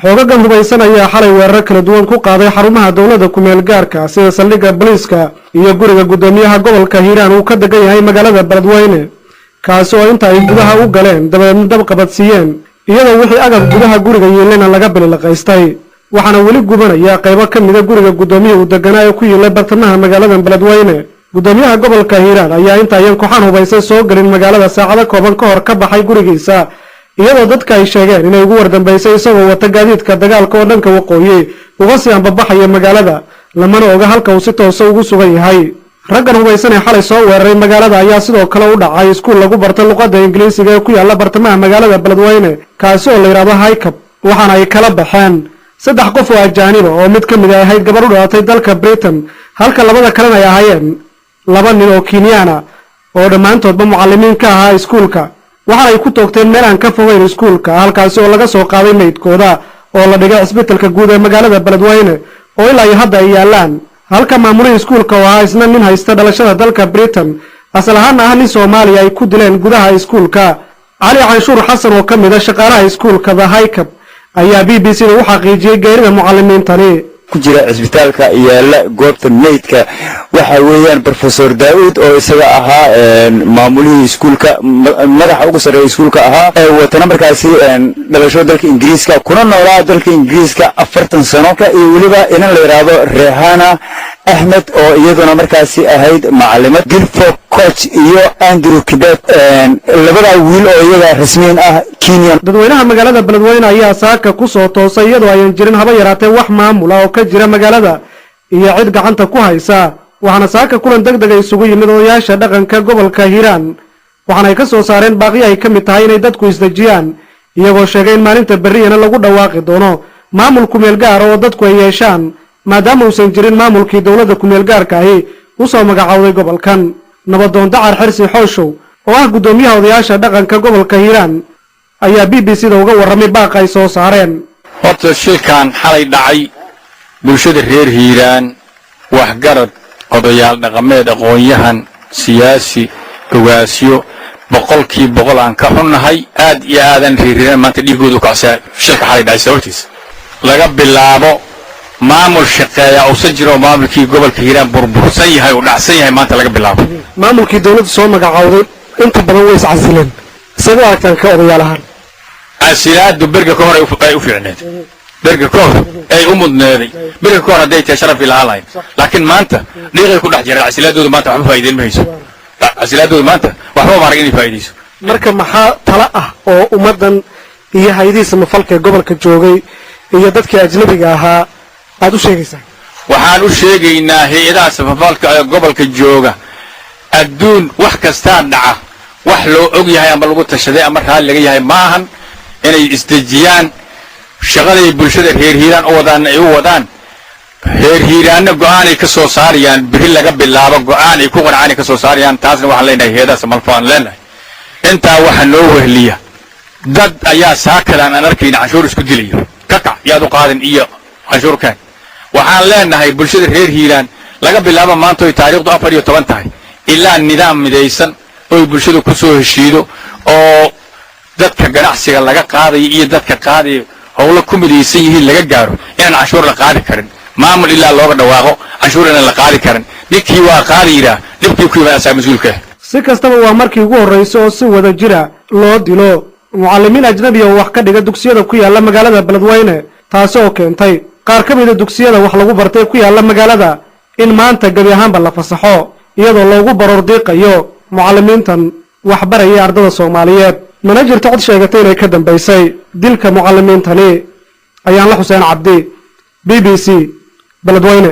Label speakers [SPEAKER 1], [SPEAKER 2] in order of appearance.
[SPEAKER 1] xoogagan hubaysan ayaa xalay weerar kala duwan ku qaaday xarumaha dawladda ku meel gaarka sida saldhigga booliiska iyo guriga gudoomiyaha gobolka Hiiraan uu ka degan yahay magaalada Beledweyne kaas oo inta ay gudaha u galeen dabadeedna dab qabadsiiyeen iyadoo wixii agab gudaha guriga yeelena laga bilaqaystay waxaana weli gubanaya qaybo ka mid ah guriga gudoomiyaha uu deganaa ku yeelay bartamaha magaalada Beledweyne gudoomiyaha gobolka Hiiraan ayaa inta ay kooxan hubaysan soo galin magaalada saacado kooban ka hor ka baxay gurigiisa iyadoo dadka ay sheegeen inay ugu wardambeysay isagoo wata gaadiidka dagaalka oo dhanka waqooyi uga sii ambabaxaya magaalada lamana oga halka uu si toos ah ugu sugan yahay raggan hubaysan ee xalay soo weeraray magaalada ayaa sidoo kale u dhacay iskuul lagu barto luqadda Ingiriisiga ee ku yaala bartamaha magaalada Beledweyne kaas oo la yiraahdo Highcap waxaana ay kala baxeen saddex qof oo ajaanib oo mid ka mid ah ahayd gabar u dhalatay dalka Britain halka labada kalena ay ahaayeen laba nin oo Kenyaana oo dhamaantoodba mucallimiin ka ahaa iskuulka waxa ay ku toogteen meel aan ka fogeyn iskuulka halkaas oo laga soo qaaday meydkooda oo la dhigay isbitaalka guud ee magaalada Beledweyne oo ilaa hadda ay yaalaan halka maamulka iskuulka waa isna nin haysta dhalashada dalka Britain asal ahaan ah nin Soomaali ay ku dileen gudaha iskuulka Ali Canshuur Xasan oo kamid ah shaqaalaha iskuulka The Highcap ayaa BBC u xaqiijiyay geerida mucallimiintani
[SPEAKER 2] ku jira isbitaalka yaala goobta meydka waxa weeyaan professor Daawud oo isaga ahaa maamulihii iskuulka madaxa ugu sareeyay iskuulka ahaa watana markaasi dhalashada dalka Ingiriiska kuna noolaa dalka Ingiriiska 40 sano ka iyo waliba in la yiraahdo Rehana Ahmed oo iyaduna markaasi ahayd macallimad Gilford coach iyo Andrew Kibet labada wiil oo iyaga rasmiin ah Kenya
[SPEAKER 1] dadweynaha magaalada Beledweyne ayaa saaka ku soo toosay iyadoo ay jirin haba yaraatee wax maamul oo ka jira magaalada iyo cid gacanta ku haysa waxaana saaka kulan degdeg ah isugu yimid odayaasha dhaqanka gobolka Hiiraan waxaana ay ka soo saareen baaqi ay ka mid tahay inay dadku isdajiyaan iyagoo sheegay in maalinta berriyana lagu dhawaaqi doono maamul ku meel gaar oo dadku ay yeeshaan maadaama uusan jirin maamulkii dawladda ku meel gaarka ahi u soo magacaawday gobolkan nabadoon Dacar Xirsi Xooshow oo ah gudoomiyaha odayaasha dhaqanka gobolka Hiiraan ayaa BBC-da uga warramay baaq ay soo saareen
[SPEAKER 3] horta shilkan xalay dhacay bulshada reer Hiiraan wax garad odayaal dhaqameed aqoon-yahan siyaasi ogaasyo boqolkiiba boqol aan ka xunnahay aad iyo aadan reerina maanta dhigoodu ka soo shilka xalay dhacay sababtiisa laga bilaabo maamul shaqeeya oo sajiro maamulkii gobolka Hiiraan burbursan yahay oo dhacsan yahay maanta laga bilaabo
[SPEAKER 1] maamulkii dawladda soo magacaawday inta badan way iscasileen sidoo arkaan ka odayaalahan
[SPEAKER 3] asilaadu berga ka hor ay u fiicneed berga ka hor ay u mudneeday berga ka hor haday tahay sharaf ilaa lahayn laakiin maanta dhiiqay ku dhex jiray asilaadooda maanta waxba faa'iideyn ma hayso asilaadooda maanta waxba ma arag inay faa'iideyso
[SPEAKER 1] marka maxaa tala ah oo ummadan iyo hay'adihiisa mafalka gobolka joogay iyo dadkii ajnabiga ahaa aad u sheegaysaa
[SPEAKER 3] waxaan u sheegaynaa hay'adaha mafalka gobolka jooga adduun wax kasta dhaca wax loo og yahay ama lagu tashaday ama raali laga yahay maahan inay isdajiyaan shaqaday bulshada reer Hiiraan oo wadaan ay u wadaan reer Hiiraan go'aan ay ka soo saarayaan biri laga bilaabo go'aan ay ku qanacaan ka soo saarayaan taasna waxaan leenahay hay'adaha malfaan leenahay inta waxa loo wehliya dad ayaa saakadan aan arkayna cashuur isku dilayo kaka yaad u qaadan iyo cashuurkan waxaan leenahay bulshada reer Hiiraan laga bilaabo maanta ay taariikhdu 14 tahay ilaa nidaam midaysan oo bulshada ku soo heshiido oo dadka ganacsiga laga qaaday iyo dadka qaaday howlo ku midaysan yihiin laga gaaro inaan cashuur la qaadi karin maamul ilaa looga dhawaaqo cashuur inaan la qaadi karin ninkii waa qaadayra dibkii ku yimaada mas'uulka
[SPEAKER 1] si kastaba waa markii ugu horeysay oo si wada jira loo dilo mucallimiin ajnabi oo wax ka dhiga dugsiyada ku yaala magaalada Beledweyne taas oo keentay qaar ka mid ah dugsiyada wax lagu bartay ku yaala magaalada in maanta gabi ahaanba la fasaxo iyadoo loogu baroor diiqayo mucallimiintan wax baraya ardada Soomaaliyeed mana jirto cod sheegatay inay ka dambeysay dilka mucallimiintani ayaan la Xuseen Cabdi BBC Beledweyne